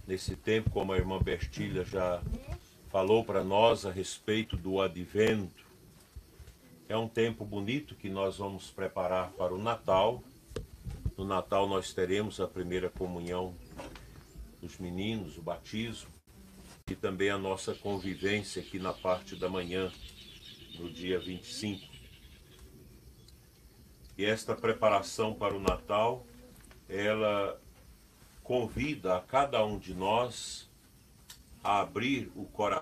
nesse tempo, como a irmã Bertilha já falou para nós a respeito do advento. É um tempo bonito que nós vamos preparar para o Natal. No Natal nós teremos a primeira comunhão dos meninos, o batismo, e também a nossa convivência aqui na parte da manhã, no dia 25. E esta preparação para o Natal, ela convida a cada um de nós a abrir o coração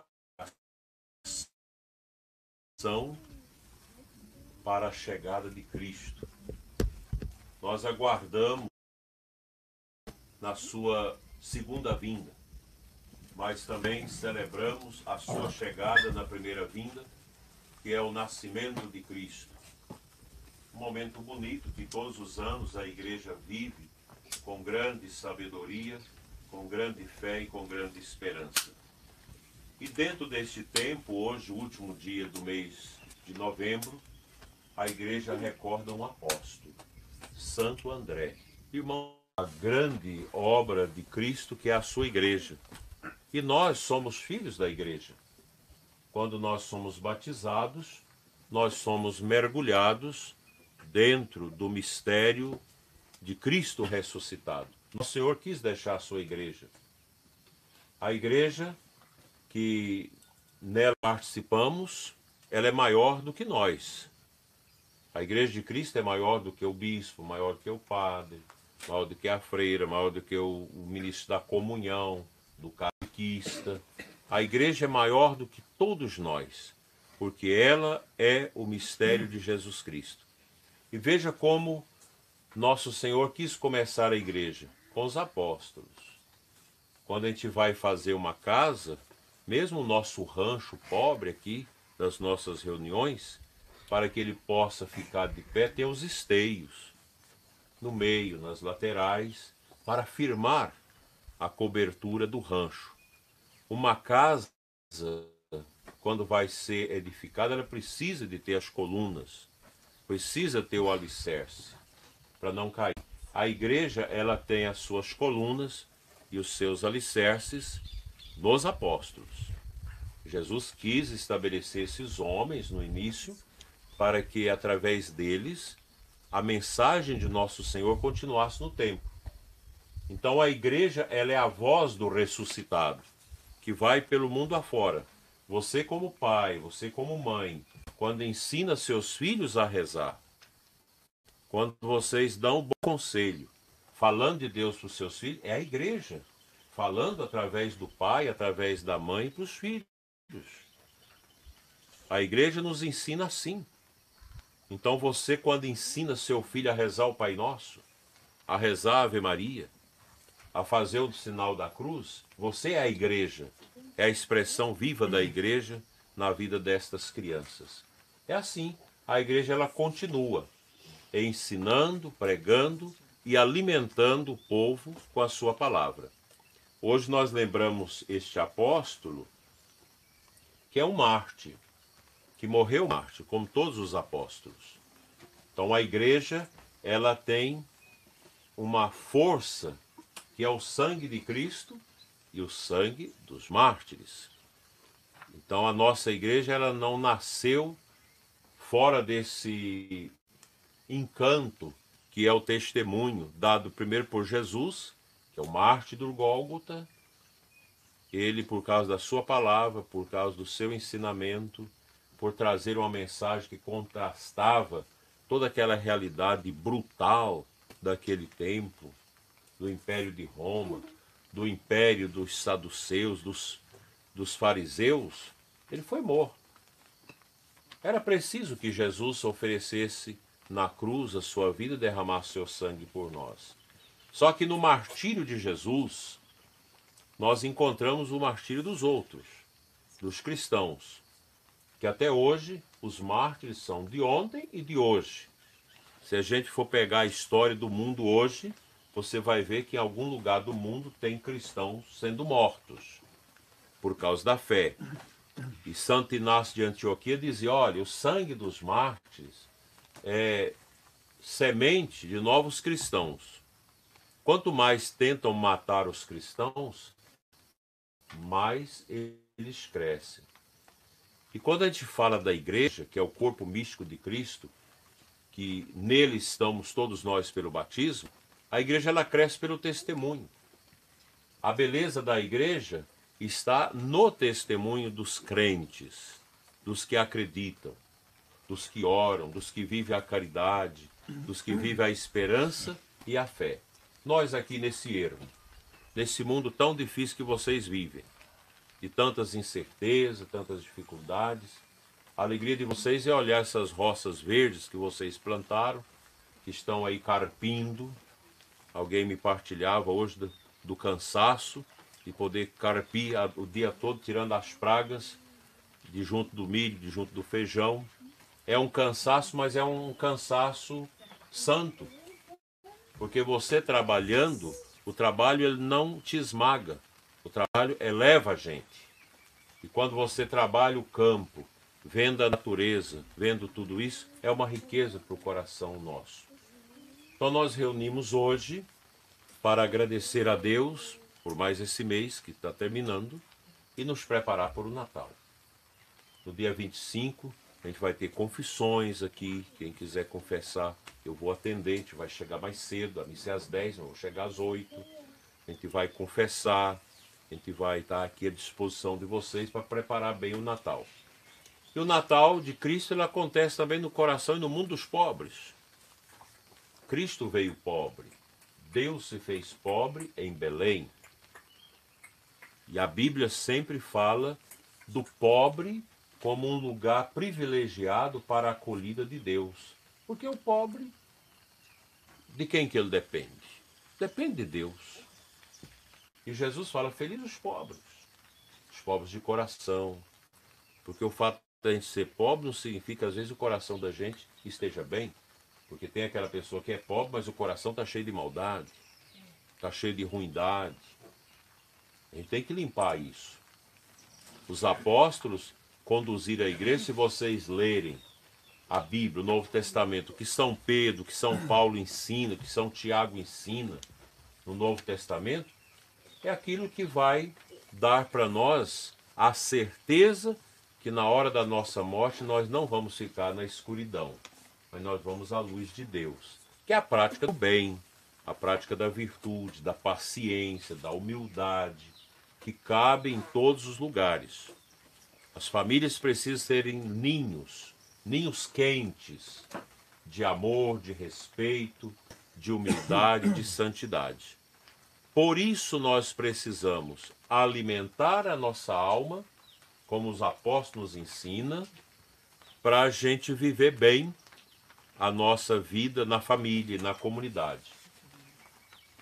para a chegada de Cristo. Nós aguardamos na sua segunda vinda, mas também celebramos a sua chegada na primeira vinda, que é o nascimento de Cristo. Um momento bonito que todos os anos a igreja vive com grande sabedoria, com grande fé e com grande esperança. E dentro deste tempo, hoje, o último dia do mês de novembro, a igreja recorda um apóstolo, Santo André. Irmão, a grande obra de Cristo que é a sua igreja. E nós somos filhos da igreja. Quando nós somos batizados, nós somos mergulhados dentro do mistério de Cristo ressuscitado. O Senhor quis deixar a sua igreja. A igreja que nela participamos, ela é maior do que nós. A igreja de Cristo é maior do que o bispo, maior do que o padre, maior do que a freira, maior do que o ministro da comunhão, do catequista. A igreja é maior do que todos nós, porque ela é o mistério de Jesus Cristo. E veja como nosso Senhor quis começar a igreja, com os apóstolos. Quando a gente vai fazer uma casa, mesmo o nosso rancho pobre aqui, das nossas reuniões, para que ele possa ficar de pé, tem os esteios no meio, nas laterais, para firmar a cobertura do rancho. Uma casa, quando vai ser edificada, ela precisa de ter as colunas, precisa ter o alicerce, para não cair. A igreja, ela tem as suas colunas e os seus alicerces nos apóstolos. Jesus quis estabelecer esses homens no início, para que através deles a mensagem de nosso Senhor continuasse no tempo. Então a igreja, ela é a voz do ressuscitado, que vai pelo mundo afora. Você como pai, você como mãe, quando ensina seus filhos a rezar, quando vocês dão um bom conselho, falando de Deus para os seus filhos, é a igreja, falando através do pai, através da mãe para os filhos. A igreja nos ensina assim. Então você, quando ensina seu filho a rezar o Pai Nosso, a rezar a Ave Maria, a fazer o sinal da cruz, você é a igreja, é a expressão viva da igreja na vida destas crianças. É assim, a igreja ela continua ensinando, pregando e alimentando o povo com a sua palavra. Hoje nós lembramos este apóstolo, que é um mártir, que morreu mártir, como todos os apóstolos. Então a igreja, ela tem uma força que é o sangue de Cristo e o sangue dos mártires. Então a nossa igreja, ela não nasceu fora desse encanto que é o testemunho dado primeiro por Jesus, que é o mártir do Gólgota. Ele, por causa da sua palavra, por causa do seu ensinamento, por trazer uma mensagem que contrastava toda aquela realidade brutal daquele tempo, do Império de Roma, do Império dos saduceus, dos fariseus, ele foi morto. Era preciso que Jesus oferecesse na cruz a sua vida e derramasse seu sangue por nós. Só que no martírio de Jesus, nós encontramos o martírio dos outros, dos cristãos, que até hoje os mártires são de ontem e de hoje. Se a gente for pegar a história do mundo hoje, você vai ver que em algum lugar do mundo tem cristãos sendo mortos por causa da fé. E Santo Inácio de Antioquia dizia, olha, o sangue dos mártires é semente de novos cristãos. Quanto mais tentam matar os cristãos, mais eles crescem. E quando a gente fala da igreja, que é o corpo místico de Cristo, que nele estamos todos nós pelo batismo, a igreja ela cresce pelo testemunho. A beleza da igreja está no testemunho dos crentes, dos que acreditam, dos que oram, dos que vivem a caridade, dos que vivem a esperança e a fé. Nós aqui nesse ermo, nesse mundo tão difícil que vocês vivem, de tantas incertezas, tantas dificuldades, a alegria de vocês é olhar essas roças verdes que vocês plantaram, que estão aí carpindo. Alguém me partilhava hoje do cansaço de poder carpir o dia todo, tirando as pragas de junto do milho, de junto do feijão. É um cansaço, mas é um cansaço santo. Porque você trabalhando, o trabalho ele não te esmaga. O trabalho eleva a gente. E quando você trabalha o campo, vendo a natureza, vendo tudo isso, é uma riqueza para o coração nosso. Então nós reunimos hoje para agradecer a Deus por mais esse mês que está terminando e nos preparar para o Natal. No dia 25, a gente vai ter confissões aqui. Quem quiser confessar, eu vou atender. A gente vai chegar mais cedo, a missa é às 10, eu vou chegar às 8. A gente vai confessar, a gente vai estar aqui à disposição de vocês para preparar bem o Natal. E o Natal de Cristo ele acontece também no coração e no mundo dos pobres. Cristo veio pobre. Deus se fez pobre em Belém. E a Bíblia sempre fala do pobre como um lugar privilegiado para a acolhida de Deus. Porque o pobre, de quem que ele depende? Depende de Deus. E Jesus fala, feliz os pobres de coração. Porque o fato de a gente ser pobre não significa, às vezes, o coração da gente esteja bem. Porque tem aquela pessoa que é pobre, mas o coração está cheio de maldade, está cheio de ruindade. A gente tem que limpar isso. Os apóstolos conduziram a igreja, se vocês lerem a Bíblia, o Novo Testamento, que São Pedro, que São Paulo ensina, que São Tiago ensina no Novo Testamento, é aquilo que vai dar para nós a certeza que na hora da nossa morte nós não vamos ficar na escuridão, mas nós vamos à luz de Deus, que é a prática do bem, a prática da virtude, da paciência, da humildade, que cabe em todos os lugares. As famílias precisam serem ninhos quentes, de amor, de respeito, de humildade, de santidade. Por isso nós precisamos alimentar a nossa alma, como os apóstolos ensinam, para a gente viver bem a nossa vida na família e na comunidade.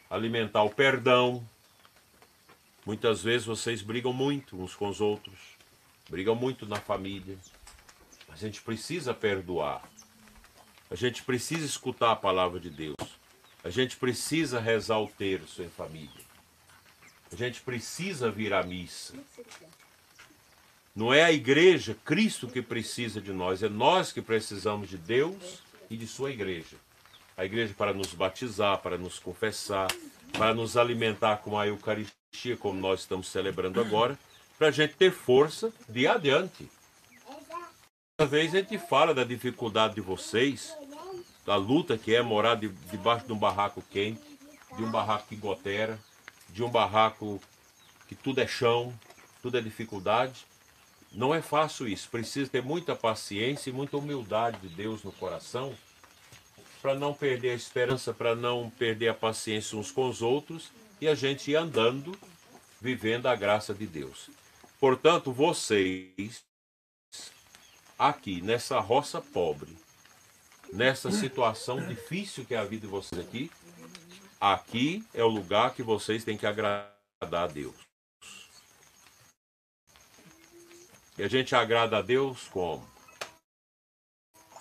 Alimentar o perdão. Muitas vezes vocês brigam muito uns com os outros, brigam muito na família. A gente precisa perdoar. A gente precisa escutar a palavra de Deus. A gente precisa rezar o terço em família. A gente precisa vir à missa. Não é a igreja, Cristo que precisa de nós, é nós que precisamos de Deus e de sua igreja. A igreja para nos batizar, para nos confessar, para nos alimentar com a Eucaristia, como nós estamos celebrando agora, para a gente ter força de ir adiante. Às vezes a gente fala da dificuldade de vocês, da luta que é morar debaixo de um barraco quente, de um barraco que gotera, de um barraco que tudo é chão, tudo é dificuldade. Não é fácil isso, precisa ter muita paciência e muita humildade de Deus no coração para não perder a esperança, para não perder a paciência uns com os outros e a gente ir andando, vivendo a graça de Deus. Portanto, vocês, aqui nessa roça pobre, nessa situação difícil que é a vida de vocês aqui, aqui é o lugar que vocês têm que agradar a Deus. E a gente agrada a Deus como?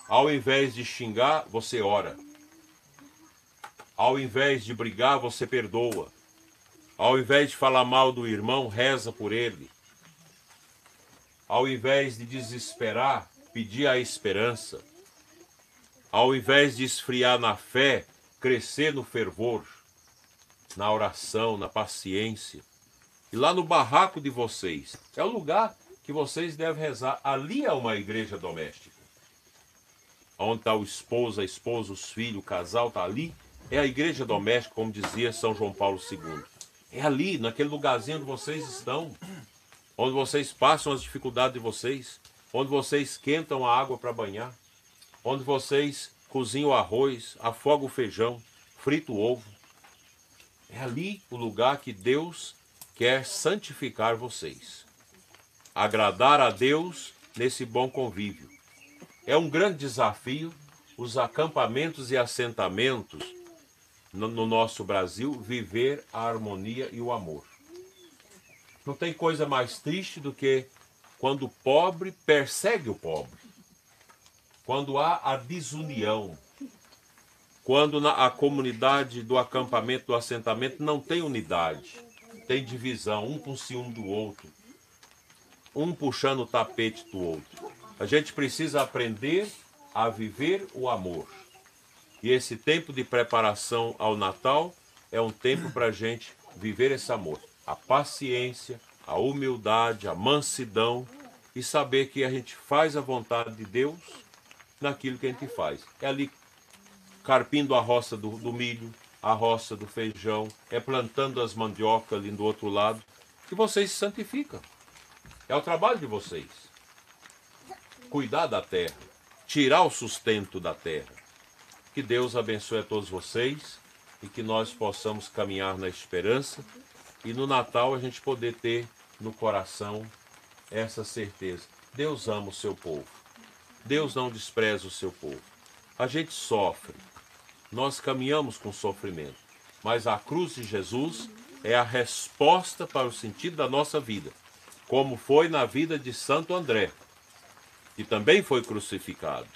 Ao invés de xingar, você ora. Ao invés de brigar, você perdoa. Ao invés de falar mal do irmão, reza por ele. Ao invés de desesperar, pedir a esperança. Ao invés de esfriar na fé, crescer no fervor, na oração, na paciência. E lá no barraco de vocês, é o lugar que vocês devem rezar. Ali é uma igreja doméstica. Onde está o esposo, a esposa, os filhos, o casal está ali. É a igreja doméstica, como dizia São João Paulo II. É ali, naquele lugarzinho onde vocês estão. Onde vocês passam as dificuldades de vocês. Onde vocês esquentam a água para banhar. Onde vocês cozinham o arroz, afogam o feijão, fritam o ovo. É ali o lugar que Deus quer santificar vocês. Agradar a Deus nesse bom convívio. É um grande desafio os acampamentos e assentamentos no nosso Brasil viver a harmonia e o amor. Não tem coisa mais triste do que quando o pobre persegue o pobre. Quando há a desunião. Quando a comunidade do acampamento, do assentamento não tem unidade. Tem divisão, um com ciúme do outro. Um puxando o tapete do outro. A gente precisa aprender a viver o amor. E esse tempo de preparação ao Natal é um tempo para a gente viver esse amor. A paciência, a humildade, a mansidão e saber que a gente faz a vontade de Deus naquilo que a gente faz. É ali carpindo a roça do milho, a roça do feijão, é plantando as mandiocas ali do outro lado, que vocês se santificam. É o trabalho de vocês. Cuidar da terra, tirar o sustento da terra. Que Deus abençoe a todos vocês e que nós possamos caminhar na esperança e no Natal a gente poder ter no coração essa certeza. Deus ama o seu povo. Deus não despreza o seu povo. A gente sofre. Nós caminhamos com sofrimento. Mas a cruz de Jesus é a resposta para o sentido da nossa vida. Como foi na vida de Santo André, que também foi crucificado.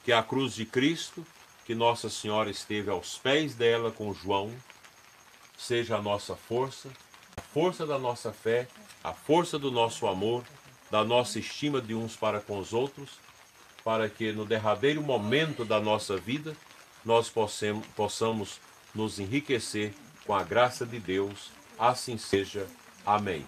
Que a cruz de Cristo, que Nossa Senhora esteve aos pés dela com João, seja a nossa força, a força da nossa fé, a força do nosso amor, da nossa estima de uns para com os outros, para que no derradeiro momento da nossa vida nós possamos nos enriquecer com a graça de Deus. Assim seja. Amém.